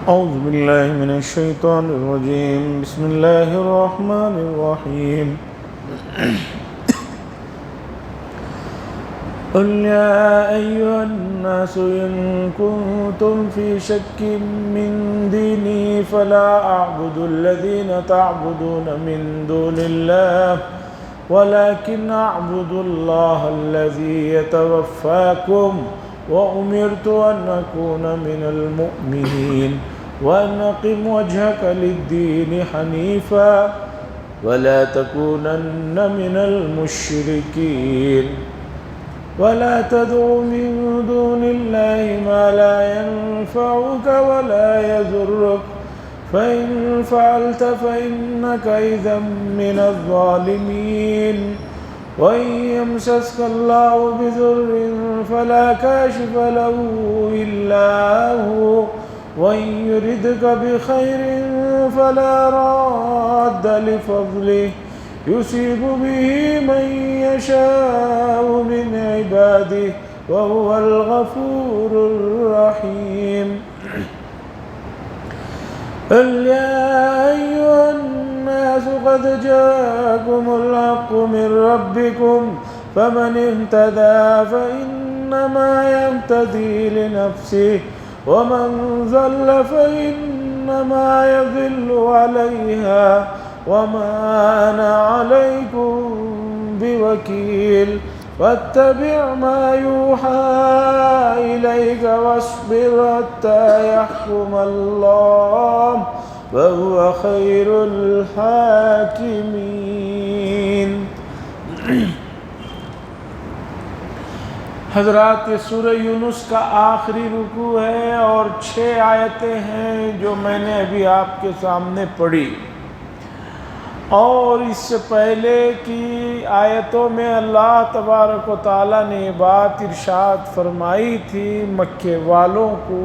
أعوذ بالله من الشيطان الرجيم بسم الله الرحمن الرحيم قل يا أيها الناس إن كنتم في شك من ديني فلا أعبد الذين تعبدون من دون الله ولكن أعبد الله الذي يتوفاكم وأمرت أن أكون من المؤمنين وأن أقم وجهك للدين حنيفا ولا تكونن من المشركين ولا تدع من دون الله ما لا ينفعك ولا يضرك فإن فعلت فإنك إذا من الظالمين وإن يمسسك الله بضر فلا كاشف له إلا هو وإن يردك بخير فلا راد لفضله يصيب به من يشاء من عباده وهو الغفور الرحيم قل يا أيها الناس قد جاءكم الحق من ربكم فمن اهتدى فإنما يهتدي لنفسه ومن ضل فإنما يضل عليها وما أنا عليكم بوكيل واتبع ما يوحى إليك واصبر حتى يحكم الله وهو خير الحاكمين. حضرات یہ سورہ یونس کا آخری رکوع ہے اور 6 آیتیں ہیں جو میں نے ابھی آپ کے سامنے پڑھی، اور اس سے پہلے کی آیتوں میں اللہ تبارک و تعالیٰ نے یہ بات ارشاد فرمائی تھی مکے والوں کو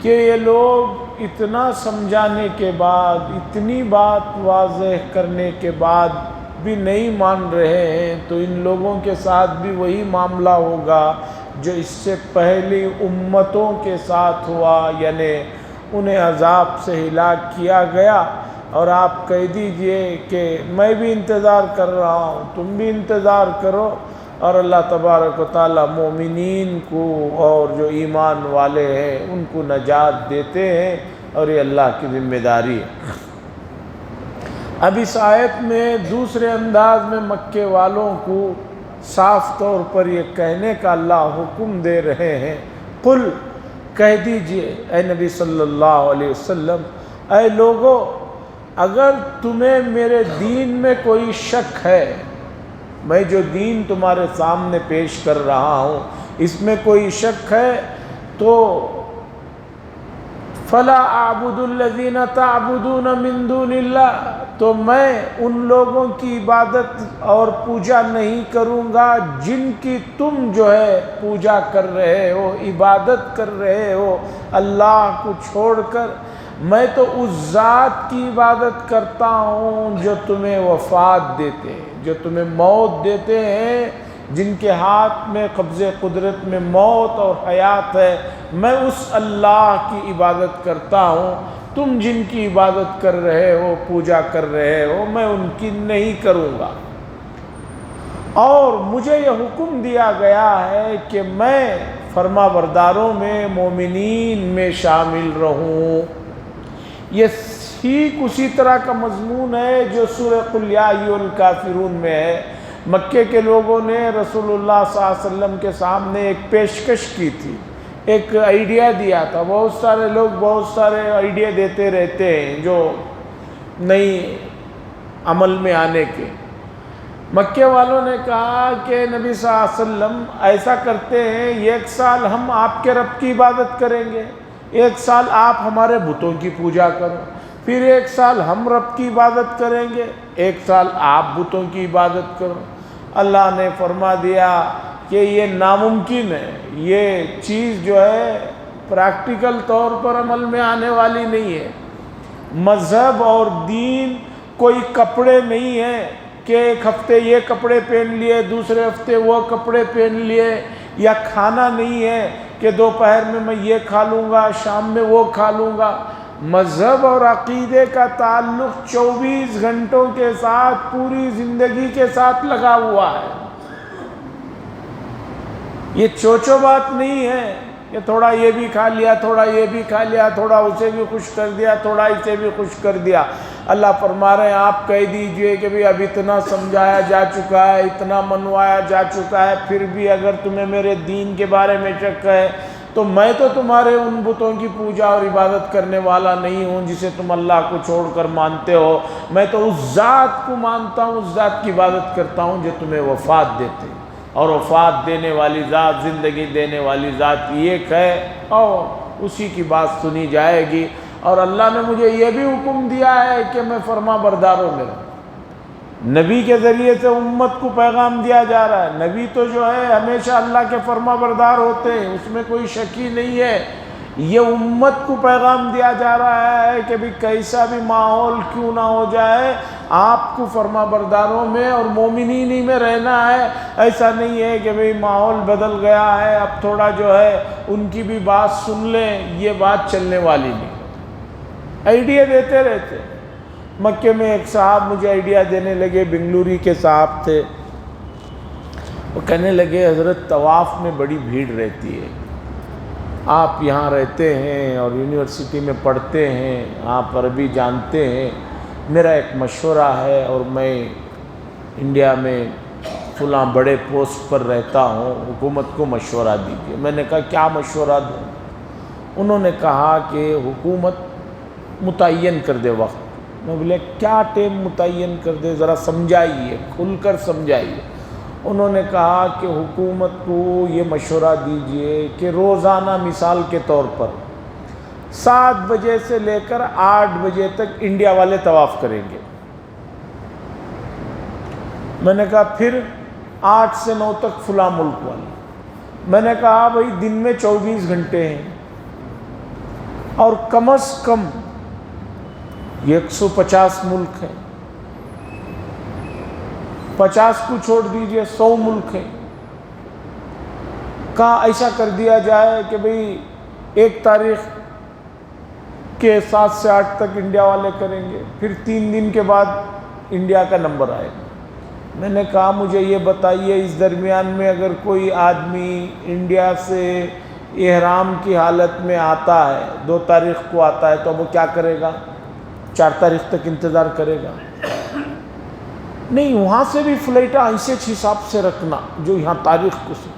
کہ یہ لوگ اتنا سمجھانے کے بعد، اتنی بات واضح کرنے کے بعد بھی نہیں مان رہے ہیں، تو ان لوگوں کے ساتھ بھی وہی معاملہ ہوگا جو اس سے پہلی امتوں کے ساتھ ہوا، یعنی انہیں عذاب سے ہلاک کیا گیا. اور آپ کہہ دیجئے کہ میں بھی انتظار کر رہا ہوں، تم بھی انتظار کرو، اور اللہ تبارک و تعالیٰ مومنین کو اور جو ایمان والے ہیں ان کو نجات دیتے ہیں، اور یہ اللہ کی ذمہ داری ہے. اب اس آیت میں دوسرے انداز میں مکے والوں کو صاف طور پر یہ کہنے کا اللہ حکم دے رہے ہیں، قل کہہ دیجئے اے نبی صلی اللہ علیہ وسلم، اے لوگو اگر تمہیں میرے دین میں کوئی شک ہے، میں جو دین تمہارے سامنے پیش کر رہا ہوں اس میں کوئی شک ہے، تو فلا اعبد الذین تعبدون من دون اللہ، تو میں ان لوگوں کی عبادت اور پوجا نہیں کروں گا جن کی تم جو ہے پوجا کر رہے ہو، عبادت کر رہے ہو اللہ کو چھوڑ کر. میں تو اس ذات کی عبادت کرتا ہوں جو تمہیں وفات دیتے ہیں، جو تمہیں موت دیتے ہیں، جن کے ہاتھ میں قبض قدرت میں موت اور حیات ہے. میں اس اللہ کی عبادت کرتا ہوں، تم جن کی عبادت کر رہے ہو، پوجا کر رہے ہو، میں ان کی نہیں کروں گا. اور مجھے یہ حکم دیا گیا ہے کہ میں فرما برداروں میں، مومنین میں شامل رہوں. یہ ٹھیک اسی طرح کا مضمون ہے جو سورہ قل یا ایھا الکافرون میں ہے. مکے کے لوگوں نے رسول اللہ صلی اللہ علیہ وسلم کے سامنے ایک پیشکش کی تھی، ایک آئیڈیا دیا تھا. بہت سارے لوگ بہت سارے آئیڈیا دیتے رہتے ہیں جو نئی عمل میں آنے کے. مکے والوں نے کہا کہ نبی صلی اللہ علیہ وسلم ایسا کرتے ہیں، 1 سال ہم آپ کے رب کی عبادت کریں گے، 1 سال آپ ہمارے بتوں کی پوجا کرو، پھر 1 سال ہم رب کی عبادت کریں گے، 1 سال آپ بتوں کی عبادت کرو. اللہ نے فرما دیا کہ یہ ناممکن ہے، یہ چیز جو ہے پریکٹیکل طور پر عمل میں آنے والی نہیں ہے. مذہب اور دین کوئی کپڑے نہیں ہیں کہ ایک ہفتے یہ کپڑے پہن لیے، دوسرے ہفتے وہ کپڑے پہن لیے، یا کھانا نہیں ہے کہ دوپہر میں یہ کھا لوں گا، شام میں وہ کھا لوں گا۔ مذہب اور عقیدے کا تعلق 24 گھنٹوں کے ساتھ، پوری زندگی کے ساتھ لگا ہوا ہے۔ یہ چوچو بات نہیں ہے کہ تھوڑا یہ بھی کھا لیا، تھوڑا یہ بھی کھا لیا، تھوڑا اسے بھی خوش کر دیا، تھوڑا اسے بھی خوش کر دیا۔ اللہ فرما رہے ہیں آپ کہہ دیجئے کہ بھی اب اتنا سمجھایا جا چکا ہے، اتنا منوایا جا چکا ہے، پھر بھی اگر تمہیں میرے دین کے بارے میں شک ہے تو میں تو تمہارے ان بتوں کی پوجا اور عبادت کرنے والا نہیں ہوں جسے تم اللہ کو چھوڑ کر مانتے ہو۔ میں تو اس ذات کو مانتا ہوں، اس ذات کی عبادت کرتا ہوں جو تمہیں وفات دیتے، اور وفات دینے والی ذات، زندگی دینے والی ذات ایک ہے، اور اسی کی بات سنی جائے گی۔ اور اللہ نے مجھے یہ بھی حکم دیا ہے کہ میں فرما برداروں میں رہوں۔ نبی کے ذریعے سے امت کو پیغام دیا جا رہا ہے، نبی تو جو ہے ہمیشہ اللہ کے فرما بردار ہوتے ہیں، اس میں کوئی شک ہی نہیں ہے۔ یہ امت کو پیغام دیا جا رہا ہے کہ بھی کیسا بھی ماحول کیوں نہ ہو جائے، آپ کو فرما برداروں میں اور مومنین ہی میں رہنا ہے۔ ایسا نہیں ہے کہ بھئی ماحول بدل گیا ہے، اب تھوڑا جو ہے ان کی بھی بات سن لیں، یہ بات چلنے والی نہیں۔ آئیڈیا دیتے رہتے۔ مکے میں ایک صاحب مجھے آئیڈیا دینے لگے، بنگلوری کے صاحب تھے، وہ کہنے لگے حضرت طواف میں بڑی بھیڑ رہتی ہے، آپ یہاں رہتے ہیں اور یونیورسٹی میں پڑھتے ہیں، آپ عربی جانتے ہیں، میرا ایک مشورہ ہے اور میں انڈیا میں فلاں بڑے پوسٹ پر رہتا ہوں، حکومت کو مشورہ دیجیے۔ میں نے کہا کیا مشورہ دوں؟ انہوں نے کہا کہ حکومت متعین کر دے وقت۔ میں بولے کیا ٹائم متعین کر دے، ذرا سمجھائیے، کھل کر سمجھائیے۔ انہوں نے کہا کہ حکومت کو یہ مشورہ دیجئے کہ روزانہ مثال کے طور پر 7 بجے سے لے کر 8 بجے تک انڈیا والے طواف کریں گے۔ میں نے کہا پھر 8 سے 9 تک فلاں ملک والے۔ میں نے کہا بھئی دن میں 24 گھنٹے ہیں اور کم از کم یہ 150 ملک ہیں، 50 کو چھوڑ دیجئے 100 ملک ہیں۔ کہا ایسا کر دیا جائے کہ بھئی 1 تاریخ کے 7 سے 8 تک انڈیا والے کریں گے، پھر 3 دن کے بعد انڈیا کا نمبر آئے گا۔ میں نے کہا مجھے یہ بتائیے اس درمیان میں اگر کوئی آدمی انڈیا سے احرام کی حالت میں آتا ہے، 2 تاریخ کو آتا ہے، تو وہ کیا کرے گا؟ 4 تاریخ تک انتظار کرے گا؟ نہیں، وہاں سے بھی فلائٹیں ایسے حساب سے رکھنا جو یہاں تاریخ کو سے۔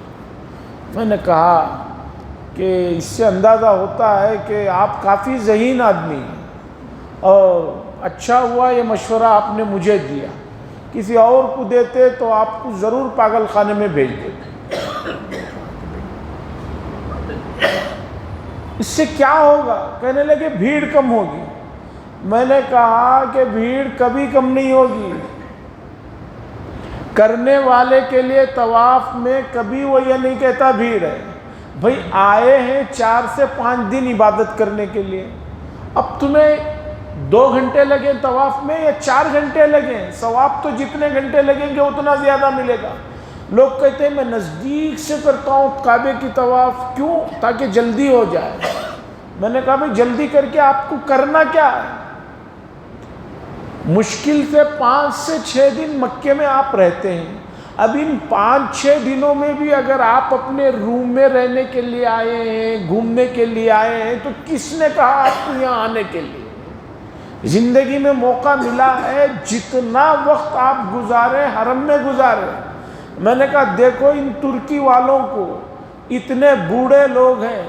میں نے کہا کہ اس سے اندازہ ہوتا ہے کہ آپ کافی ذہین آدمی ہیں، اور اچھا ہوا یہ مشورہ آپ نے مجھے دیا، کسی اور کو دیتے تو آپ کو ضرور پاگل خانے میں بھیج دیتے۔ اس سے کیا ہوگا؟ کہنے لگے بھیڑ کم ہوگی۔ میں نے کہا کہ بھیڑ کبھی کم نہیں ہوگی، کرنے والے کے لیے طواف میں کبھی وہ یہ نہیں کہتا بھیڑ ہے۔ بھئی آئے ہیں 4 سے 5 دن عبادت کرنے کے لیے، اب تمہیں 2 گھنٹے لگیں طواف میں یا 4 گھنٹے لگیں، ثواب تو جتنے گھنٹے لگیں گے اتنا زیادہ ملے گا۔ لوگ کہتے ہیں میں نزدیک سے کرتا ہوں کعبے کی طواف، کیوں؟ تاکہ جلدی ہو جائے۔ میں نے کہا بھئی جلدی کر کے آپ کو کرنا کیا ہے؟ مشکل سے 5 سے 6 دن مکے میں آپ رہتے ہیں، اب ان 5-6 دنوں میں بھی اگر آپ اپنے روم میں رہنے کے لیے آئے ہیں، گھومنے کے لیے آئے ہیں، تو کس نے کہا آپ کو یہاں آنے کے لیے؟ زندگی میں موقع ملا ہے، جتنا وقت آپ گزارے حرم میں گزارے۔ میں نے کہا دیکھو ان ترکی والوں کو، اتنے بوڑھے لوگ ہیں،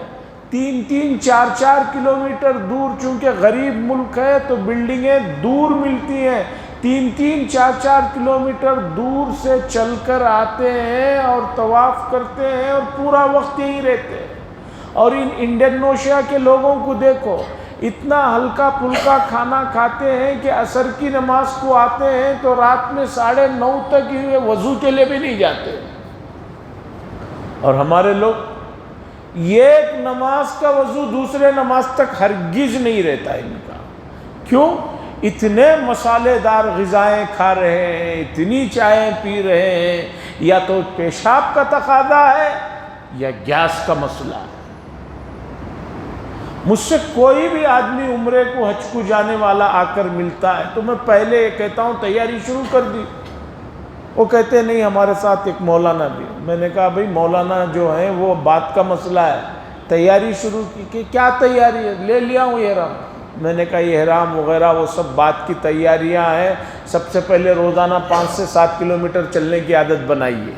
3-3 4-4 کلومیٹر دور، چونکہ غریب ملک ہے تو بلڈنگیں دور ملتی ہیں، 3-3 4-4 کلومیٹر دور سے چل کر آتے ہیں اور طواف کرتے ہیں اور پورا وقت یہیں رہتے ہیں۔ اور ان انڈونیشیا کے لوگوں کو دیکھو، اتنا ہلکا پھلکا کھانا کھاتے ہیں کہ عصر کی نماز کو آتے ہیں تو رات میں 9:30 تک ہی وضو کے لیے بھی نہیں جاتے۔ اور ہمارے لوگ ایک نماز کا وضو دوسرے نماز تک ہرگز نہیں رہتا ان کا۔ کیوں؟ اتنے مسالے دار غذائیں کھا رہے ہیں، اتنی چائیں پی رہے ہیں، یا تو پیشاب کا تقاضا ہے یا گیس کا مسئلہ ہے۔ مجھ سے کوئی بھی آدمی عمرے کو حج کو جانے والا آ کر ملتا ہے تو میں پہلے کہتا ہوں تیاری شروع کر دی۔ وہ کہتے نہیں ہمارے ساتھ ایک مولانا بھی۔ میں نے کہا بھئی مولانا جو ہیں وہ بات کا مسئلہ ہے، تیاری شروع کی کہ کیا تیاری ہے؟ لے لیا ہوں احرام۔ میں نے کہا یہ احرام وغیرہ وہ سب بات کی تیاریاں ہیں، سب سے پہلے روزانہ 5 سے 7 کلومیٹر چلنے کی عادت بنائیے۔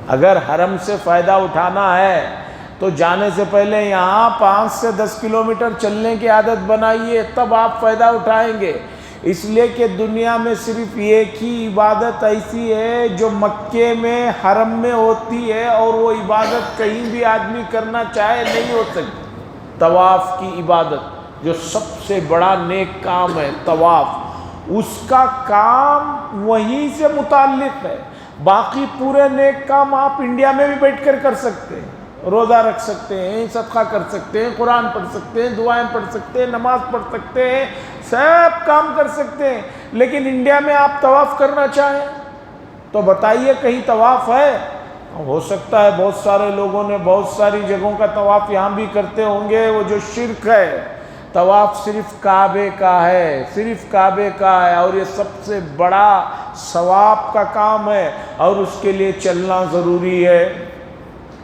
اگر حرم سے فائدہ اٹھانا ہے تو جانے سے پہلے یہاں 5 سے 10 کلومیٹر چلنے کی عادت بنائیے، تب آپ فائدہ اٹھائیں گے۔ اس لیے کہ دنیا میں صرف ایک ہی عبادت ایسی ہے جو مکے میں حرم میں ہوتی ہے، اور وہ عبادت کہیں بھی آدمی کرنا چاہے نہیں ہو سکتی۔ طواف کی عبادت جو سب سے بڑا نیک کام ہے طواف، اس کا کام وہیں سے متعلق ہے۔ باقی پورے نیک کام آپ انڈیا میں بھی بیٹھ کر کر سکتے ہیں، روزہ رکھ سکتے ہیں، صدقہ کر سکتے ہیں، قرآن پڑھ سکتے ہیں، دعائیں پڑھ سکتے ہیں، نماز پڑھ سکتے ہیں، سب کام کر سکتے ہیں۔ لیکن انڈیا میں آپ طواف کرنا چاہیں تو بتائیے کہیں طواف ہے؟ ہو سکتا ہے بہت سارے لوگوں نے بہت ساری جگہوں کا طواف یہاں بھی کرتے ہوں گے، وہ جو شرک ہے۔ طواف صرف کعبے کا ہے، صرف کعبے کا ہے، اور یہ سب سے بڑا ثواب کا کام ہے، اور اس کے لیے چلنا ضروری ہے۔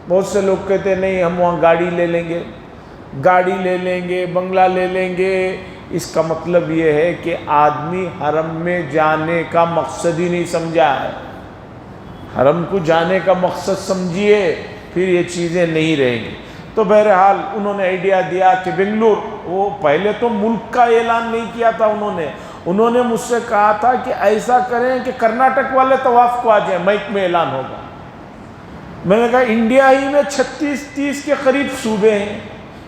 بہت سے لوگ کہتے ہیں نہیں ہم وہاں گاڑی لے لیں گے، گاڑی لے لیں گے، بنگلہ لے لیں گے۔ اس کا مطلب یہ ہے کہ آدمی حرم میں جانے کا مقصد ہی نہیں سمجھا ہے۔ حرم کو جانے کا مقصد سمجھیے، پھر یہ چیزیں نہیں رہیں گی۔ تو بہرحال انہوں نے آئیڈیا دیا کہ بنگلور، وہ پہلے تو ملک کا اعلان نہیں کیا تھا انہوں نے مجھ سے کہا تھا کہ ایسا کریں کہ کرناٹک والے طواف کو آ جائیں، مائک میں اعلان ہوگا۔ میں نے کہا انڈیا ہی میں 36-30 کے قریب صوبے ہیں،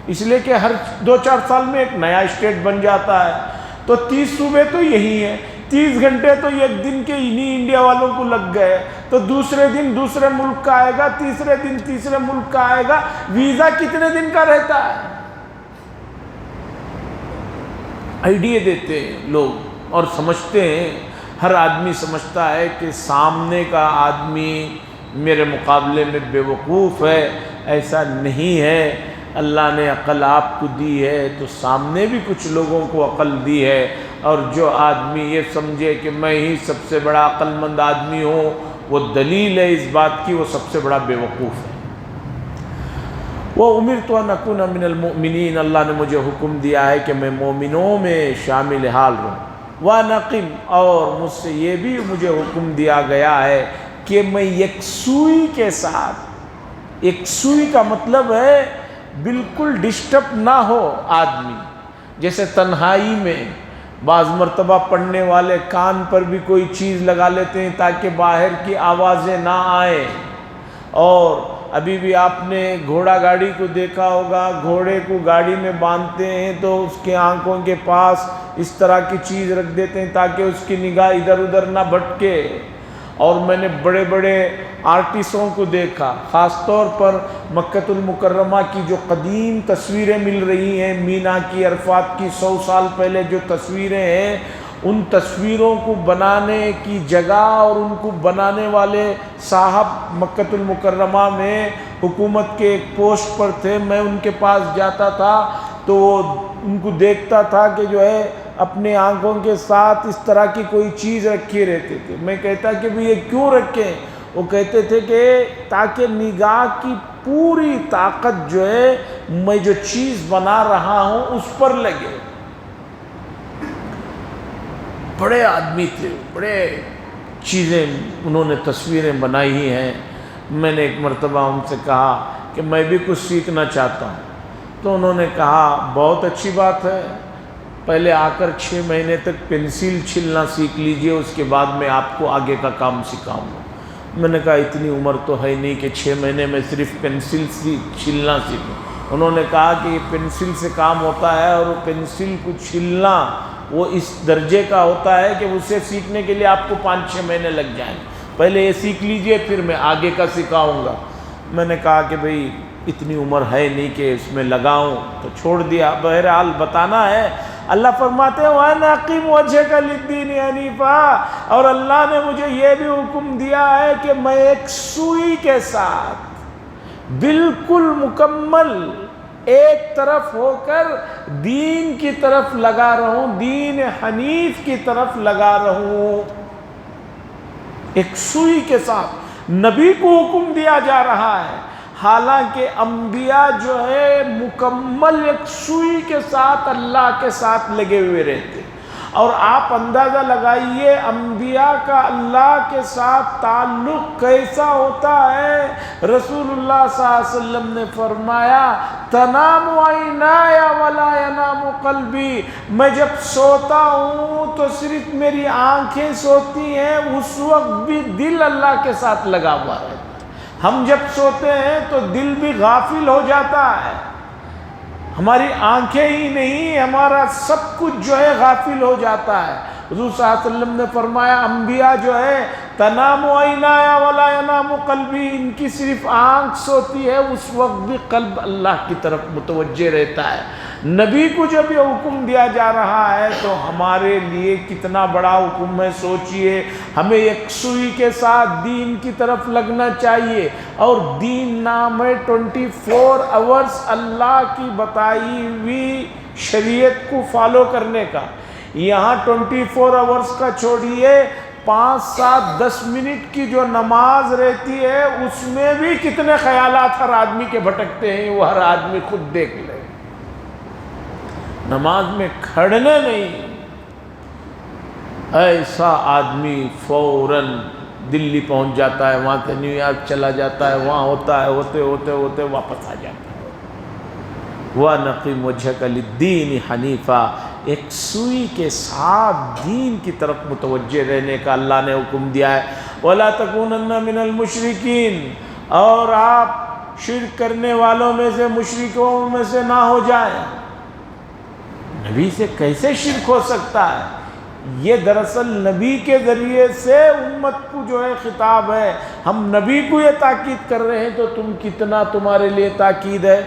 اس لیے کہ ہر 2-4 سال میں ایک نیا اسٹیٹ بن جاتا ہے، تو 30 صوبے تو یہی ہیں۔ 30 گھنٹے تو ایک دن کے انہی انڈیا والوں کو لگ گئے، تو دوسرے دن دوسرے ملک کا آئے گا، تیسرے دن تیسرے ملک کا آئے گا۔ ویزا کتنے دن کا رہتا ہے؟ آئیڈیا دیتے ہیں لوگ اور سمجھتے ہیں، ہر آدمی سمجھتا ہے کہ سامنے کا آدمی میرے مقابلے میں بے وقوف ہے۔ ایسا نہیں ہے۔ اللہ نے عقل آپ کو دی ہے تو سامنے بھی کچھ لوگوں کو عقل دی ہے، اور جو آدمی یہ سمجھے کہ میں ہی سب سے بڑا عقل مند آدمی ہوں، وہ دلیل ہے اس بات کی، وہ سب سے بڑا بے وقوف ہے۔ وَأُمِرْتُ أَنْ أَكُونَ مِنَ الْمُؤْمِنِينَ، اللہ نے مجھے حکم دیا ہے کہ میں مومنوں میں شامل حال رہوں۔ وَأَنْ اور مجھ سے یہ بھی مجھے حکم دیا گیا ہے کہ میں یکسوئی کے ساتھ، یکسوئی کا مطلب ہے بالکل ڈسٹرب نہ ہو آدمی۔ جیسے تنہائی میں بعض مرتبہ پڑھنے والے کان پر بھی کوئی چیز لگا لیتے ہیں تاکہ باہر کی آوازیں نہ آئیں۔ اور ابھی بھی آپ نے گھوڑا گاڑی کو دیکھا ہوگا، گھوڑے کو گاڑی میں باندھتے ہیں تو اس کے آنکھوں کے پاس اس طرح کی چیز رکھ دیتے ہیں تاکہ اس کی نگاہ ادھر ادھر نہ بھٹکے۔ اور میں نے بڑے بڑے آرٹسٹوں کو دیکھا، خاص طور پر مکہ المکرمہ کی جو قدیم تصویریں مل رہی ہیں، مینا کی، عرفات کی 100 سال پہلے جو تصویریں ہیں، ان تصویروں کو بنانے کی جگہ اور ان کو بنانے والے صاحب مکہ المکرمہ میں حکومت کے ایک پوسٹ پر تھے۔ میں ان کے پاس جاتا تھا تو ان کو دیکھتا تھا کہ جو ہے اپنے آنکھوں کے ساتھ اس طرح کی کوئی چیز رکھے رہتے تھے۔ میں کہتا کہ بھی یہ کیوں رکھیں؟ وہ کہتے تھے کہ تاکہ نگاہ کی پوری طاقت جو ہے میں جو چیز بنا رہا ہوں اس پر لگے۔ بڑے آدمی تھے، بڑے چیزیں انہوں نے تصویریں بنائی ہیں۔ میں نے ایک مرتبہ ان سے کہا کہ میں بھی کچھ سیکھنا چاہتا ہوں، تو انہوں نے کہا بہت اچھی بات ہے، پہلے آ کر 6 مہینے تک پینسل چھلنا سیکھ لیجئے، اس کے بعد میں آپ کو آگے کا کام سکھاؤں گا۔ میں نے کہا اتنی عمر تو ہے نہیں کہ 6 مہینے میں صرف پینسل چھلنا سیکھوں۔ انہوں نے کہا کہ یہ پینسل سے کام ہوتا ہے، اور وہ پینسل کو چھلنا وہ اس درجے کا ہوتا ہے کہ اسے سیکھنے کے لیے آپ کو 5-6 مہینے لگ جائیں، پہلے یہ سیکھ لیجئے پھر میں آگے کا سکھاؤں گا۔ میں نے کہا کہ بھئی اتنی عمر ہے نہیں کہ اس میں لگاؤں، تو چھوڑ دیا۔ بہرحال بتانا ہے، اللہ فرماتے ہیں وَأَنْ أَقِمْ وَجْهَكَ لِلدِّينِ حَنِيفًا، اور اللہ نے مجھے یہ بھی حکم دیا ہے کہ میں ایک سوئی کے ساتھ، بالکل مکمل ایک طرف ہو کر دین کی طرف لگا رہوں، دین حنیف کی طرف لگا رہوں. ایک سوئی کے ساتھ نبی کو حکم دیا جا رہا ہے، حالانکہ انبیاء جو ہے مکمل ایک سوئی کے ساتھ اللہ کے ساتھ لگے ہوئے رہتے. اور آپ اندازہ لگائیے انبیاء کا اللہ کے ساتھ تعلق کیسا ہوتا ہے. رسول اللہ صلی اللہ علیہ وسلم نے فرمایا تنام عینای ولا ینام قلبی، میں جب سوتا ہوں تو صرف میری آنکھیں سوتی ہیں، اس وقت بھی دل اللہ کے ساتھ لگا ہوا ہے. ہم جب سوتے ہیں تو دل بھی غافل ہو جاتا ہے، ہماری آنکھیں ہی نہیں ہمارا سب کچھ جو ہے غافل ہو جاتا ہے. حضور صلی اللہ علیہ وسلم نے فرمایا انبیاء جو ہے تنام عینای ولا ینام قلبی، ان کی صرف آنکھ سوتی ہے، اس وقت بھی قلب اللہ کی طرف متوجہ رہتا ہے. نبی کو جب یہ حکم دیا جا رہا ہے تو ہمارے لیے کتنا بڑا حکم ہے. سوچئے ہمیں یکسوئی کے ساتھ دین کی طرف لگنا چاہیے، اور دین نام ہے 24 آورز اللہ کی بتائی ہوئی شریعت کو فالو کرنے کا. یہاں 24 آورز کا چھوڑیے، 5 7 10 منٹ کی جو نماز رہتی ہے اس میں بھی کتنے خیالات ہر آدمی کے بھٹکتے ہیں، وہ ہر آدمی خود دیکھ لے. نماز میں کھڑنے نہیں، ایسا آدمی فوراً دلی پہنچ جاتا ہے، وہاں سے نیو یارک چلا جاتا ہے، وہاں ہوتا ہے، ہوتے ہوتے ہوتے واپس آ جاتا ہے. وَنَقِمْ وَجْهَكَ لِلدِّينِ حَنِيفًا، ایک سوئی کے ساتھ دین کی طرف متوجہ رہنے کا اللہ نے حکم دیا ہے. وَلَا تَكُونَنَّ مِنَ الْمُشْرِكِينَ، اور آپ شرک کرنے والوں میں سے، مشرکوں میں سے نہ ہو جائیں. نبی سے کیسے شرک ہو سکتا ہے؟ یہ دراصل نبی کے ذریعے سے امت کو جو ہے خطاب ہے. ہم نبی کو یہ تاکید کر رہے ہیں تو کتنا تمہارے لیے تاکید ہے.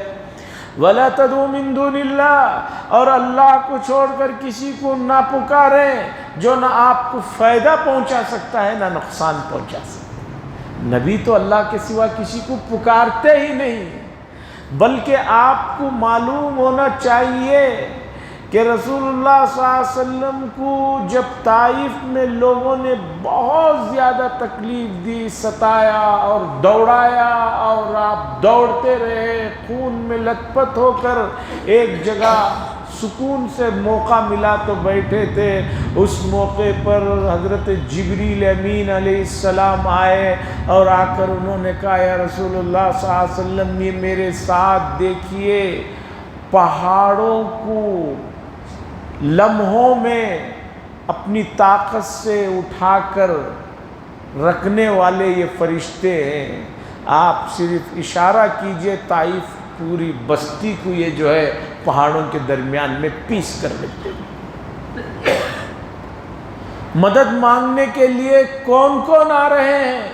وَلَا تَدْعُوا مِن دُونِ اللَّهِ، اور اللہ کو چھوڑ کر کسی کو نہ پکاریں جو نہ آپ کو فائدہ پہنچا سکتا ہے نہ نقصان پہنچا سکتا ہے. نبی تو اللہ کے سوا کسی کو پکارتے ہی نہیں، بلکہ آپ کو معلوم ہونا چاہیے کہ رسول اللہ صلی اللہ علیہ وسلم کو جب طائف میں لوگوں نے بہت زیادہ تکلیف دی، ستایا اور دوڑایا، اور آپ دوڑتے رہے خون میں لت پت ہو کر، ایک جگہ سکون سے موقع ملا تو بیٹھے تھے. اس موقع پر حضرت جبریل امین علیہ السلام آئے اور آ کر انہوں نے کہا یا رسول اللہ صلی اللہ علیہ وسلم، یہ میرے ساتھ دیکھیے پہاڑوں کو لمحوں میں اپنی طاقت سے اٹھا کر رکھنے والے یہ فرشتے ہیں. آپ صرف اشارہ کیجئے، طائف پوری بستی کو یہ جو ہے پہاڑوں کے درمیان میں پیس کر رکھتے ہیں. مدد مانگنے کے لیے کون کون آ رہے ہیں،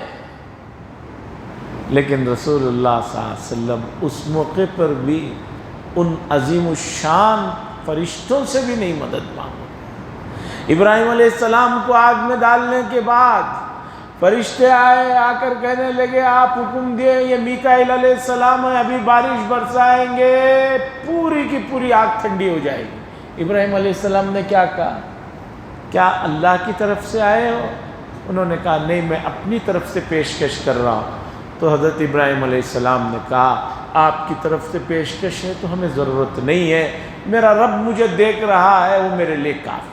لیکن رسول اللہ صلی اللہ علیہ وسلم اس موقع پر بھی ان عظیم الشان فرشتوں سے بھی نہیں مدد مانگی. ابراہیم علیہ السلام کو آگ میں ڈالنے کے بعد فرشتے آئے، آ کر کہنے لگے آپ حکم دیے، یہ میکائیل علیہ السلام ہے، ابھی بارش برسائیں گے، پوری کی پوری آگ ٹھنڈی ہو جائے گی. ابراہیم علیہ السلام نے کیا کہا؟ کیا اللہ کی طرف سے آئے ہو؟ انہوں نے کہا نہیں، میں اپنی طرف سے پیشکش کر رہا ہوں. تو حضرت ابراہیم علیہ السلام نے کہا آپ کی طرف سے پیشکش ہے تو ہمیں ضرورت نہیں ہے، میرا رب مجھے دیکھ رہا ہے، وہ میرے لیے کافی.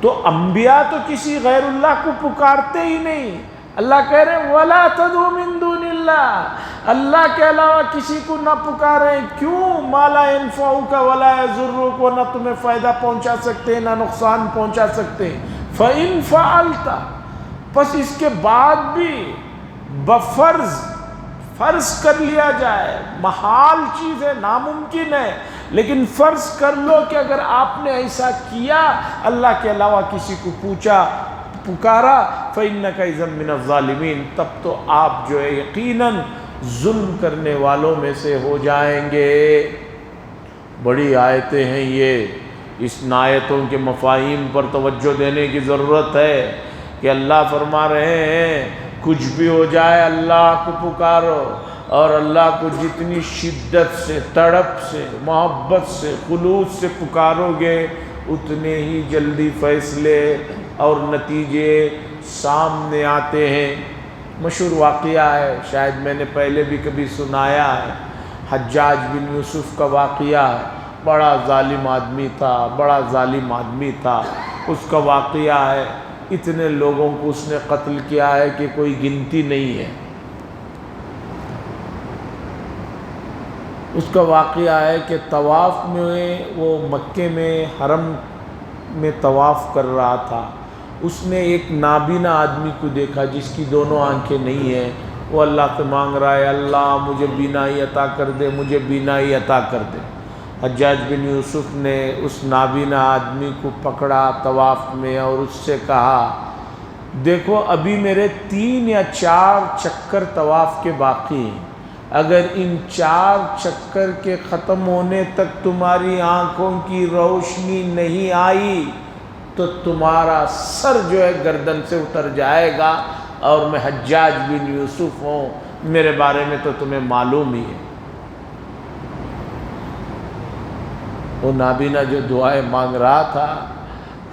تو انبیاء تو کسی غیر اللہ کو پکارتے ہی نہیں. اللہ کہہ رہے ہیں وَلَا تَدْعُوا مِن دُونِ اللَّهِ، اللہ کے علاوہ کسی کو نہ پکاریں. کیوں؟ مَا لَا يَنفَعُكَ وَلَا يَضُرُّكَ، وہ نہ تمہیں فائدہ پہنچا سکتے نہ نقصان پہنچا سکتے. فَإِن فَعَلْتَ، پس اس کے بعد بھی فرض کر لیا جائے، محال چیز ہے، ناممکن ہے، لیکن فرض کر لو کہ اگر آپ نے ایسا کیا، اللہ کے علاوہ کسی کو پکارا، فَإِنَّكَ إِذًا مِّنَ الظَّالِمِينَ، تب تو آپ جو ہے یقیناً ظلم کرنے والوں میں سے ہو جائیں گے. بڑی آیتیں ہیں یہ، اس آیتوں کے مفاہیم پر توجہ دینے کی ضرورت ہے کہ اللہ فرما رہے ہیں کچھ بھی ہو جائے اللہ کو پکارو، اور اللہ کو جتنی شدت سے، تڑپ سے، محبت سے، خلوص سے پکارو گے اتنے ہی جلدی فیصلے اور نتیجے سامنے آتے ہیں۔ مشہور واقعہ ہے، شاید میں نے پہلے بھی کبھی سنایا ہے، حجاج بن یوسف کا واقعہ ہے۔ بڑا ظالم آدمی تھا، بڑا ظالم آدمی تھا۔ اس کا واقعہ ہے، اتنے لوگوں کو اس نے قتل کیا ہے کہ کوئی گنتی نہیں ہے۔ اس کا واقعہ ہے کہ طواف میں وہ مکے میں حرم میں طواف کر رہا تھا، اس نے ایک نابینا آدمی کو دیکھا جس کی دونوں آنکھیں نہیں ہیں۔ وہ اللہ سے مانگ رہا ہے، اللہ مجھے بینائی عطا کر دے، مجھے بینائی عطا کر دے۔ حجاج بن یوسف نے اس نابینا آدمی کو پکڑا طواف میں اور اس سے کہا، دیکھو ابھی میرے 3 یا 4 چکر طواف کے باقی ہیں، اگر ان 4 چکر کے ختم ہونے تک تمہاری آنکھوں کی روشنی نہیں آئی تو تمہارا سر جو ہے گردن سے اتر جائے گا، اور میں حجاج بن یوسف ہوں، میرے بارے میں تو تمہیں معلوم ہی ہے۔ وہ نابینا جو دعائیں مانگ رہا تھا،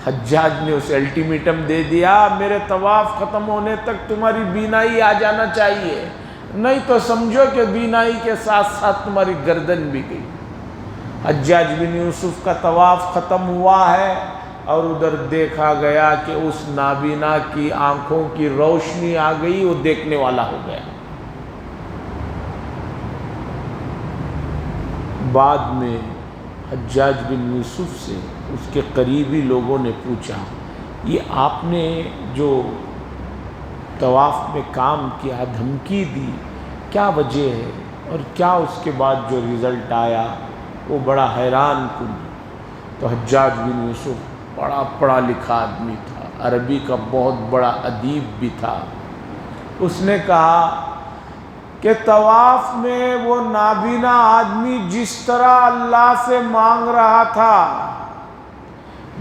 حجاج نے اسے الٹیمیٹم دے دیا، میرے طواف ختم ہونے تک تمہاری بینائی آ جانا چاہیے، نہیں تو سمجھو کہ بینائی کے ساتھ ساتھ تمہاری گردن بھی گئی۔ حجاج بن یوسف کا طواف ختم ہوا ہے اور ادھر دیکھا گیا کہ اس نابینا کی آنکھوں کی روشنی آ گئی، وہ دیکھنے والا ہو گیا۔ بعد میں حجاج بن یوسف سے اس کے قریبی لوگوں نے پوچھا، یہ آپ نے جو طواف میں کام کیا، دھمکی دی، کیا وجہ ہے اور کیا اس کے بعد جو رزلٹ آیا؟ وہ بڑا حیران کن۔ تو حجاج بن یوسف بڑا پڑھا لکھا آدمی تھا، عربی کا بہت بڑا ادیب بھی تھا۔ اس نے کہا کہ طواف میں وہ نابینا آدمی جس طرح اللہ سے مانگ رہا تھا،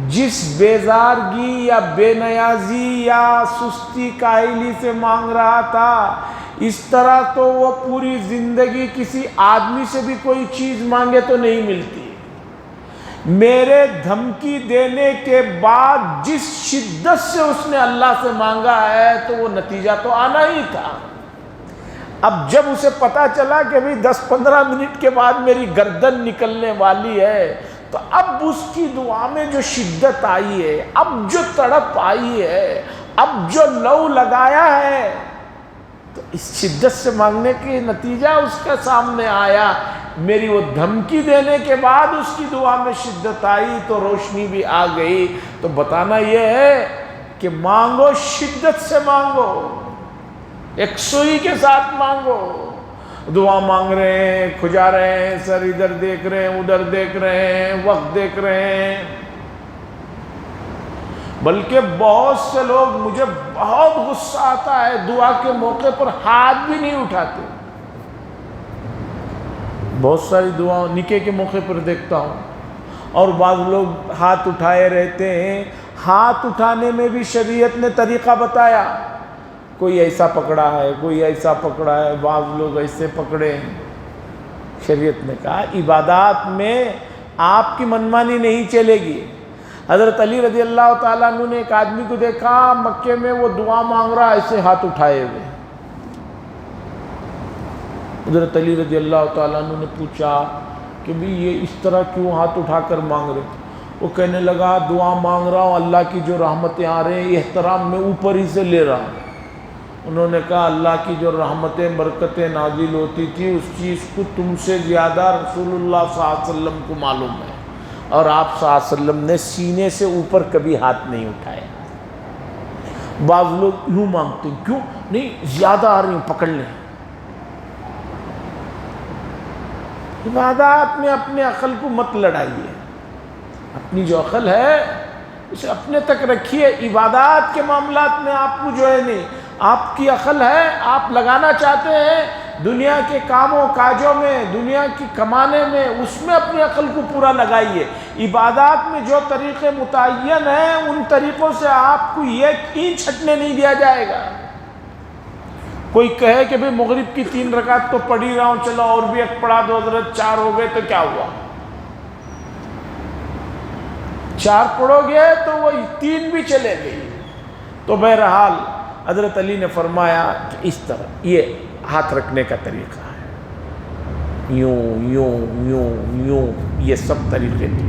جس بیزارگی یا بے نیازی یا سستی کاہلی سے مانگ رہا تھا، اس طرح تو وہ پوری زندگی کسی آدمی سے بھی کوئی چیز مانگے تو نہیں ملتی۔ میرے دھمکی دینے کے بعد جس شدت سے اس نے اللہ سے مانگا ہے تو وہ نتیجہ تو آنا ہی تھا۔ اب جب اسے پتا چلا کہ بھی 10-15 منٹ کے بعد میری گردن نکلنے والی ہے، تو اب اس کی دعا میں جو شدت آئی ہے، اب جو تڑپ آئی ہے، اب جو لو لگایا ہے، تو اس شدت سے مانگنے کے نتیجہ اس کے سامنے آیا۔ میری وہ دھمکی دینے کے بعد اس کی دعا میں شدت آئی تو روشنی بھی آ گئی۔ تو بتانا یہ ہے کہ مانگو، شدت سے مانگو، یکسوئی کے ساتھ مانگو۔ دعا مانگ رہے ہیں، کھجا رہے ہیں، سر ادھر دیکھ رہے ہیں، ادھر دیکھ رہے ہیں، وقت دیکھ رہے ہیں۔ بلکہ بہت سے لوگ، مجھے بہت غصہ آتا ہے، دعا کے موقع پر ہاتھ بھی نہیں اٹھاتے۔ بہت ساری دعا نکاح کے موقع پر دیکھتا ہوں، اور بعض لوگ ہاتھ اٹھائے رہتے ہیں۔ ہاتھ اٹھانے میں بھی شریعت نے طریقہ بتایا، کوئی ایسا پکڑا ہے، کوئی ایسا پکڑا ہے، بعض لوگ ایسے پکڑے ہیں۔ شریعت نے کہا عبادات میں آپ کی منمانی نہیں چلے گی۔ حضرت علی رضی اللہ تعالیٰ عنہ نے ایک آدمی کو دیکھا مکے میں، وہ دعا مانگ رہا ایسے ہاتھ اٹھائے ہوئے۔ حضرت علی رضی اللہ تعالیٰ عنہ نے پوچھا کہ بھی یہ اس طرح کیوں ہاتھ اٹھا کر مانگ رہے؟ وہ کہنے لگا دعا مانگ رہا ہوں، اللہ کی جو رحمتیں آ رہے ہیں، احترام میں اوپر ہی سے لے رہا ہوں۔ انہوں نے کہا اللہ کی جو رحمتیں برکتیں نازل ہوتی تھی، اس چیز کو تم سے زیادہ رسول اللہ صلی اللہ علیہ وسلم کو معلوم ہے، اور آپ صلی اللہ علیہ وسلم نے سینے سے اوپر کبھی ہاتھ نہیں اٹھایا۔ بعض لوگ یوں مانگتے ہیں، کیوں نہیں زیادہ آ رہی ہیں، پکڑ لیں۔ عبادات میں اپنے عقل کو مت لڑائیے، اپنی جو عقل ہے اسے اپنے تک رکھیے۔ عبادات کے معاملات میں آپ کو جو ہے نہیں، آپ کی عقل ہے، آپ لگانا چاہتے ہیں دنیا کے کاموں کاجوں میں، دنیا کی کمانے میں، اس میں اپنی عقل کو پورا لگائیے۔ عبادات میں جو طریقے متعین ہیں ان طریقوں سے آپ کو ایک اینچ ہٹنے نہیں دیا جائے گا۔ کوئی کہے کہ بھئی مغرب کی 3 رکعت تو پڑھ ہی رہا ہوں، چلو اور بھی ایک پڑھا دو حضرت، 4 ہو گئے تو کیا ہوا؟ 4 پڑھو گے تو وہ 3 بھی چلے گئی۔ تو بہرحال حضرت علی نے فرمایا کہ اس طرح یہ ہاتھ رکھنے کا طریقہ ہے، یوں یوں یوں یوں، یہ سب طریقے تھے۔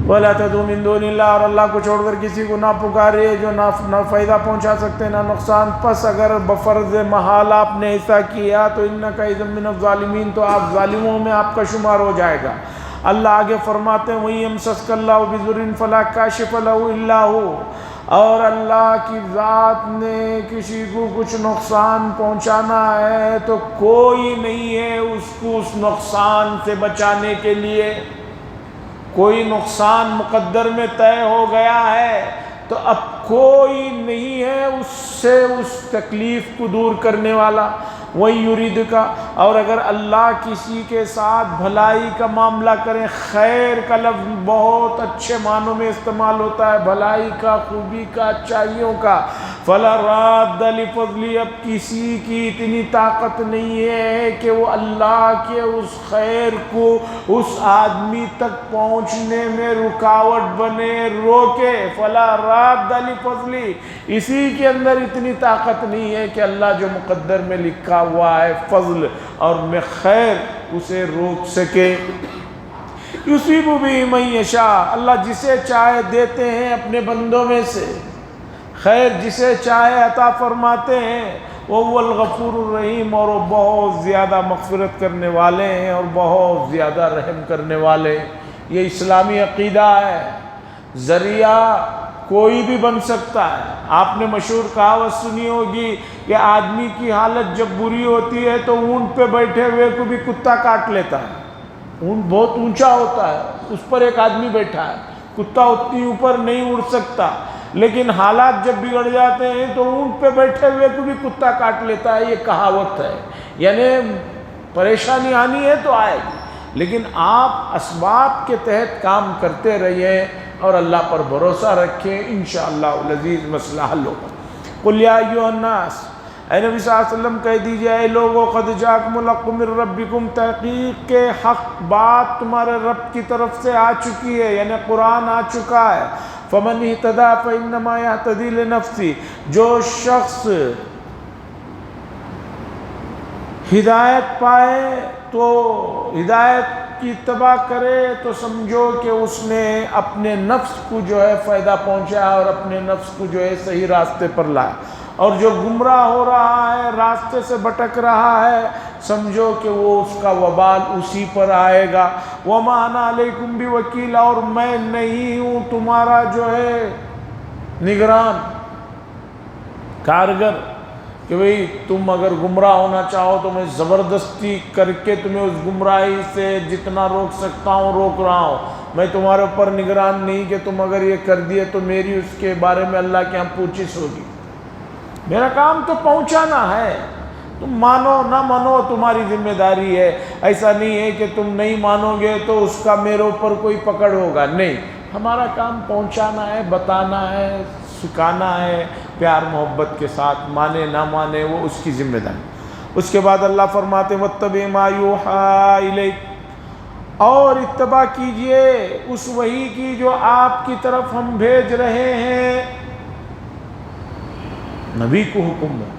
وَلَا تَدْعُوا مِن دُونِ اللَّهِ، اور اللہ کو چھوڑ کر کسی کو نہ پکارے جو نہ فائدہ پہنچا سکتے نہ نقصان۔ پس اگر بفرض محال آپ نے ایسا کیا تو اِنَّكَ إِذًا مِّنَ الظَّالِمِينَ، تو آپ ظالموں میں آپ کا شمار ہو جائے گا۔ اللہ آگے فرماتے ہیں وَإِن يَمْسَسْكَ اللَّهُ بِضُرٍّ فَلَا كَاشِفَ لَهُ إِلَّا هُوَ، اور اللہ کی ذات نے کسی کو کچھ نقصان پہنچانا ہے تو کوئی نہیں ہے اس کو اس نقصان سے بچانے کے لیے۔ کوئی نقصان مقدر میں طے ہو گیا ہے تو اب کوئی نہیں ہے اس سے اس تکلیف کو دور کرنے والا۔ وہی یرید کا، اور اگر اللہ کسی کے ساتھ بھلائی کا معاملہ کریں، خیر کا لفظ بہت اچھے معنوں میں استعمال ہوتا ہے، بھلائی کا، خوبی کا، اچھائیوں کا۔ فَلَا رَادَّ لِفَضْلِهِ، اب کسی کی اتنی طاقت نہیں ہے کہ وہ اللہ کے اس خیر کو اس آدمی تک پہنچنے میں رکاوٹ بنے، روکے۔ فَلَا رَادَّ لِفَضْلِهِ، اسی کے اندر اتنی طاقت نہیں ہے کہ اللہ جو مقدر میں لکھا ہوا ہے فضل اور میں خیر اسے روک سکے۔ یصیب بہ من یشاء، اللہ جسے چاہے دیتے ہیں اپنے بندوں میں سے، خیر جسے چاہے عطا فرماتے ہیں۔ وَهُوَ الْغَفُورُ الرَّحِيمُ، اور وہ بہت زیادہ مغفرت کرنے والے ہیں اور بہت زیادہ رحم کرنے والے۔ یہ اسلامی عقیدہ ہے۔ ذریعہ کوئی بھی بن سکتا ہے۔ آپ نے مشہور کہاوت سنی ہوگی کہ آدمی کی حالت جب بری ہوتی ہے تو اونٹ پہ بیٹھے ہوئے کو بھی کتا کاٹ لیتا ہے۔ اونٹ بہت اونچا ہوتا ہے، اس پر ایک آدمی بیٹھا ہے، کتا اتنی اوپر نہیں اڑ سکتا، لیکن حالات جب بگڑ جاتے ہیں تو اونٹ پہ بیٹھے ہوئے کو بھی کتا کاٹ لیتا ہے۔ یہ کہاوت ہے، یعنی پریشانی آنی ہے تو آئے گی، لیکن آپ اسباب کے تحت کام کرتے رہیے اور اللہ پر بھروسہ رکھیں، انشاءاللہ العزیز مسئلہ حل ہوگا۔ قُلْ يَا أَيُّهَا النَّاسُ، اے نبی صلی اللہ علیہ وسلم کہہ دیجئے اے لوگو، قَدْ جَاءَكُمُ الْحَقُّ مِنْ رَبِّكُمْ، تحقیق کے حق بات تمہارے رب کی طرف سے آ چکی ہے، یعنی قرآن آ چکا ہے۔ فَمَنِ اهْتَدَىٰ فَإِنَّمَا يَهْتَدِي لِنَفْسِهِ، جو شخص ہدایت پائے تو ہدایت کی اتباع کرے تو سمجھو کہ اس نے اپنے نفس کو جو ہے فائدہ پہنچایا اور اپنے نفس کو جو ہے صحیح راستے پر لایا، اور جو گمراہ ہو رہا ہے، راستے سے بھٹک رہا ہے، سمجھو کہ وہ اس کا وبال اسی پر آئے گا۔ وَمَا أَنَا عَلَيْكُمْ بِوَكِيلٍ، اور میں نہیں ہوں تمہارا جو ہے نگران، کارگر، کہ بھئی تم اگر گمراہ ہونا چاہو تو میں زبردستی کر کے تمہیں اس گمراہی سے جتنا روک سکتا ہوں روک رہا ہوں۔ میں تمہارے اوپر نگران نہیں کہ تم اگر یہ کر دیے تو میری اس کے بارے میں اللہ کے ہاں پوچھش ہوگی۔ میرا کام تو پہنچانا ہے، تم مانو نہ مانو تمہاری ذمہ داری ہے۔ ایسا نہیں ہے کہ تم نہیں مانو گے تو اس کا میرے اوپر کوئی پکڑ ہوگا، نہیں، ہمارا کام پہنچانا ہے، بتانا ہے، سکھانا ہے، پیار محبت کے ساتھ، مانے نہ مانے وہ اس کی ذمہ داری۔ اس کے بعد اللہ فرماتے وَاتَّبِعْ مَا يُوحَىٰ إِلَيْكَ، اور اتباع کیجئے اس وحی کی جو آپ کی طرف ہم بھیج رہے ہیں۔ نبی کو حکم ہے،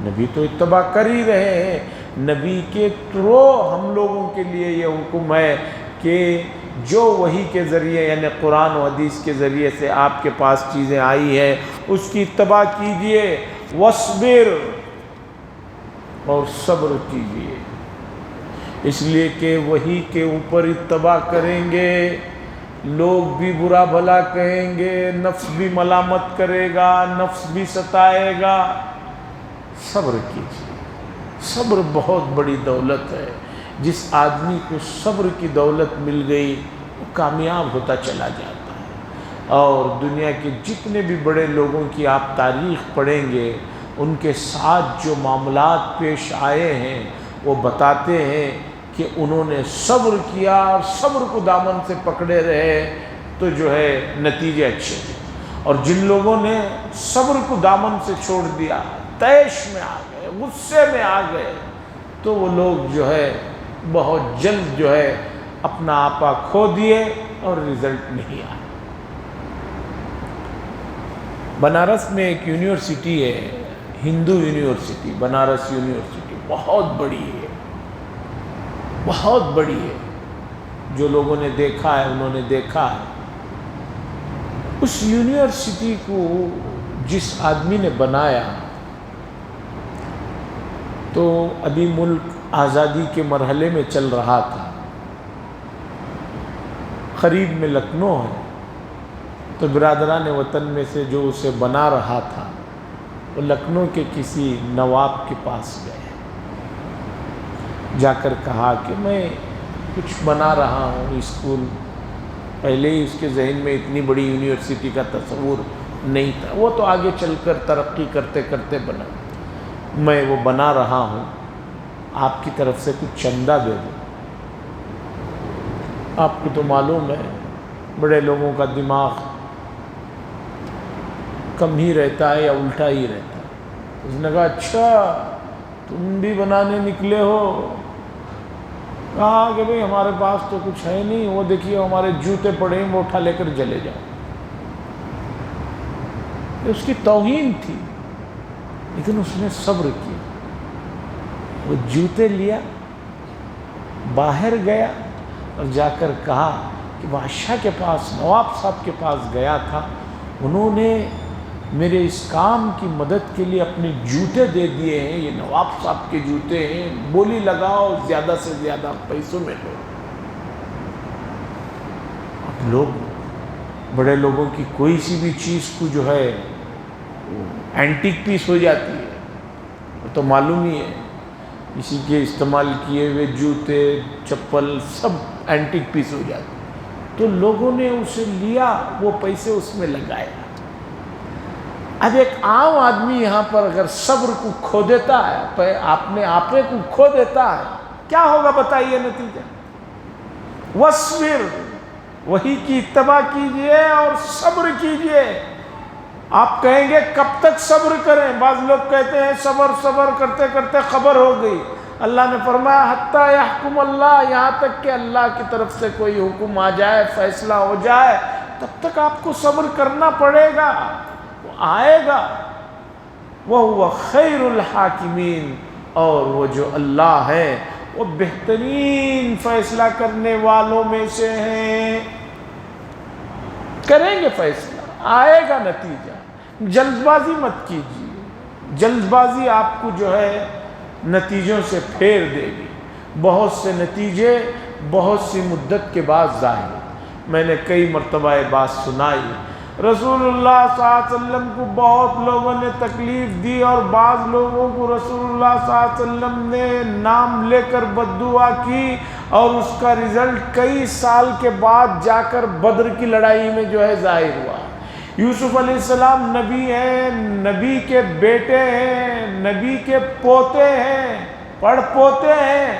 نبی تو اتباع کر ہی رہے ہیں، نبی کے تھرو ہم لوگوں کے لیے یہ حکم ہے کہ جو وحی کے ذریعے یعنی قرآن و حدیث کے ذریعے سے آپ کے پاس چیزیں آئی ہیں اس کی اتباع کیجئے۔ وَاصْبِرْ، اور صبر کیجئے، اس لیے کہ وحی کے اوپر اتباع کریں گے لوگ بھی برا بھلا کہیں گے، نفس بھی ملامت کرے گا، نفس بھی ستائے گا۔ صبر کیجئے، صبر بہت بڑی دولت ہے۔ جس آدمی کو صبر کی دولت مل گئی وہ کامیاب ہوتا چلا جاتا ہے، اور دنیا کے جتنے بھی بڑے لوگوں کی آپ تاریخ پڑھیں گے ان کے ساتھ جو معاملات پیش آئے ہیں وہ بتاتے ہیں کہ انہوں نے صبر کیا اور صبر کو دامن سے پکڑے رہے تو جو ہے نتیجے اچھے ہیں، اور جن لوگوں نے صبر کو دامن سے چھوڑ دیا، طیش میں آ گئے، غصے میں آ گئے تو وہ لوگ جو ہے بہت جلد جو ہے اپنا آپا کھو دیے اور رزلٹ نہیں آیا۔ بنارس میں ایک یونیورسٹی ہے، ہندو یونیورسٹی، بنارس یونیورسٹی بہت بڑی ہے، بہت بڑی ہے، جو لوگوں نے دیکھا ہے انہوں نے دیکھا ہے۔ اس یونیورسٹی کو جس آدمی نے بنایا، تو ابھی ملک آزادی کے مرحلے میں چل رہا تھا، قریب میں لکھنؤ ہے، تو برادران وطن میں سے جو اسے بنا رہا تھا وہ لکھنؤ کے کسی نواب کے پاس گئے، جا کر کہا کہ میں کچھ بنا رہا ہوں اسکول۔ پہلے ہی اس کے ذہن میں اتنی بڑی یونیورسٹی کا تصور نہیں تھا، وہ تو آگے چل کر ترقی کرتے کرتے بنا، میں وہ بنا رہا ہوں، آپ کی طرف سے کچھ چندہ دے دو۔ آپ کو تو معلوم ہے بڑے لوگوں کا دماغ کم ہی رہتا ہے یا الٹا ہی رہتا ہے۔ اس نے کہا اچھا تم بھی بنانے نکلے ہو؟ کہا کہ بھئی ہمارے پاس تو کچھ ہے نہیں، وہ دیکھیے ہمارے جوتے پڑے ہیں، وہ اٹھا لے کر چلے جاؤ۔ یہ اس کی توہین تھی، لیکن اس نے صبر کیا، وہ جوتے لیا، باہر گیا اور جا کر کہا کہ بادشاہ کے پاس، نواب صاحب کے پاس گیا تھا، انہوں نے میرے اس کام کی مدد کے لیے اپنے جوتے دے دیے ہیں، یہ نواب صاحب کے جوتے ہیں، بولی لگاؤ، زیادہ سے زیادہ پیسوں میں لو۔ اب لوگ، بڑے لوگوں کی کوئی سی بھی چیز کو جو ہے اینٹیک پیس ہو جاتی ہے، وہ تو معلوم ہی ہے، کسی کے استعمال کیے ہوئے جوتے، چپل سب اینٹیک پیس ہو جاتے، تو لوگوں نے اسے لیا، وہ پیسے اس میں لگائے۔ اب ایک عام آدمی یہاں پر اگر صبر کو کھو دیتا ہے، اپنے آپے کو کھو دیتا ہے، کیا ہوگا بتائیے نتیجہ؟ وَاصْبِرْ، وہی کی اتباع کیجئے اور صبر کیجئے۔ آپ کہیں گے کب تک صبر کریں؟ بعض لوگ کہتے ہیں صبر صبر کرتے کرتے خبر ہو گئی۔ اللہ نے فرمایا حتیٰ یحکم اللہ، یہاں تک کہ اللہ کی طرف سے کوئی حکم آ جائے، فیصلہ ہو جائے، تب تک آپ کو صبر کرنا پڑے گا، وہ آئے گا۔ وَهُوَ خَيْرُ الْحَاكِمِينَ، اور وہ جو اللہ ہے وہ بہترین فیصلہ کرنے والوں میں سے ہیں۔ کریں گے فیصلہ، آئے گا نتیجہ، جلد بازی مت کیجیے، جلد بازی آپ کو جو ہے نتیجوں سے پھیر دے گی۔ بہت سے نتیجے بہت سی مدت کے بعد ظاہر۔ میں نے کئی مرتبہ یہ بات سنائی، رسول اللہ صلی اللہ علیہ وسلم کو بہت لوگوں نے تکلیف دی، اور بعض لوگوں کو رسول اللہ صلی اللہ علیہ وسلم نے نام لے کر بد دعا کی، اور اس کا رزلٹ کئی سال کے بعد جا کر بدر کی لڑائی میں جو ہے ظاہر ہوا۔ یوسف علیہ السلام نبی ہیں، نبی کے بیٹے ہیں، نبی کے پوتے ہیں، پڑ پوتے ہیں،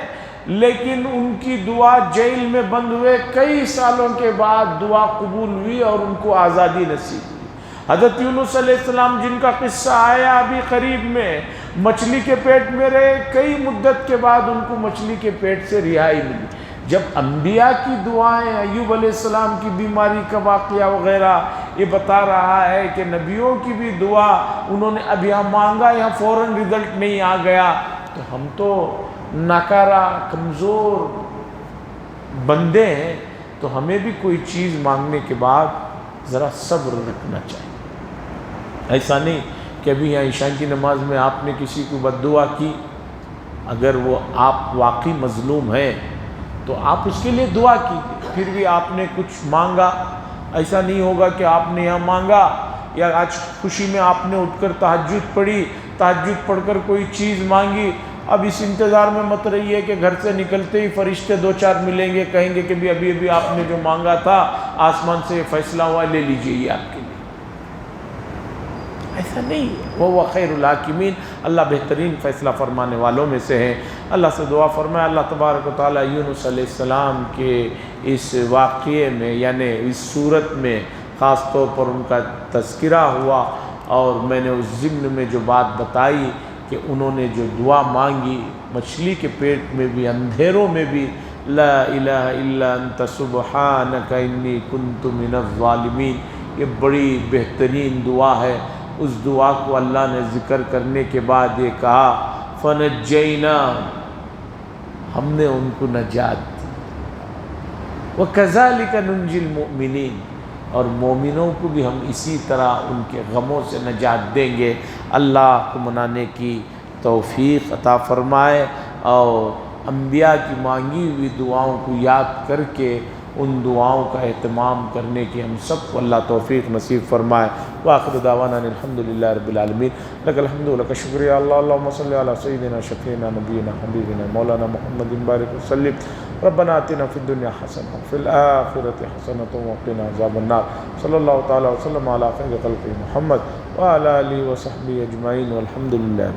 لیکن ان کی دعا جیل میں بند ہوئے کئی سالوں کے بعد دعا قبول ہوئی اور ان کو آزادی نصیب ہوئی۔ حضرت یونس علیہ السلام جن کا قصہ آیا ابھی قریب میں، مچھلی کے پیٹ میں رہے، کئی مدت کے بعد ان کو مچھلی کے پیٹ سے رہائی ملی۔ جب انبیاء کی دعائیں، ایوب علیہ السلام کی بیماری کا واقعہ وغیرہ یہ بتا رہا ہے کہ نبیوں کی بھی دعا انہوں نے اب یہاں مانگا، یہاں فوراً رزلٹ نہیں آ گیا، تو ہم تو ناکارہ کمزور بندے ہیں، تو ہمیں بھی کوئی چیز مانگنے کے بعد ذرا صبر رکھنا چاہیے۔ ایسا نہیں کہ ابھی یہاں عشاء کی نماز میں آپ نے کسی کو بد دعا کی، اگر وہ آپ واقعی مظلوم ہیں تو آپ اس کے لیے دعا کیجیے، پھر بھی آپ نے کچھ مانگا، ایسا نہیں ہوگا کہ آپ نے یہاں مانگا، یا آج خوشی میں آپ نے اٹھ کر تہجد پڑھی، تہجد پڑھ کر کوئی چیز مانگی، اب اس انتظار میں مت رہیے کہ گھر سے نکلتے ہی فرشتے دو چار ملیں گے، کہیں گے کہ بھی ابھی ابھی آپ نے جو مانگا تھا آسمان سے فیصلہ ہوا، لے لیجئے یہ آپ کے لیے۔ ایسا نہیں ہے، وہ خیر الحاکمین، اللہ بہترین فیصلہ فرمانے والوں میں سے ہیں۔ اللہ سے دعا فرمائے اللہ تبارک و تعالیٰ یونس علیہ السلام کے اس واقعے میں، یعنی اس صورت میں خاص طور پر ان کا تذکرہ ہوا، اور میں نے اس ضمن میں جو بات بتائی کہ انہوں نے جو دعا مانگی مچھلی کے پیٹ میں بھی، اندھیروں میں بھی، لا الہ الا انت سبحانک انی کنت من الظالمین، یہ بڑی بہترین دعا ہے۔ اس دعا کو اللہ نے ذکر کرنے کے بعد یہ کہا فنجینا، ہم نے ان کو نجات دی، وَكَذَلِكَ نُنْجِي الْمُؤْمِنِينَ، اور مومنوں کو بھی ہم اسی طرح ان کے غموں سے نجات دیں گے۔ اللہ کو منانے کی توفیق عطا فرمائے، اور انبیاء کی مانگی ہوئی دعاؤں کو یاد کر کے ان دعاؤں کا اہتمام کرنے کی ہم سب کو اللہ توفیق نصیب فرمائے۔ وآخر دعوانا الحمدللہ رب العالمین، لک الحمد ولک الشکر یا اللہ، اللہم صلی علی سیدنا شفیعنا نبینا حبیبنا مولانا محمد بارک وسلم۔ ربنا آتنا فی الدنیا حسنہ وفی الآخرۃ حسنۃ وقنا عذاب النار۔ صلی اللہ تعالی وسلم علی خیر خلق محمد وعلی آلہ وصحبہ اجمعین، والحمد للہ۔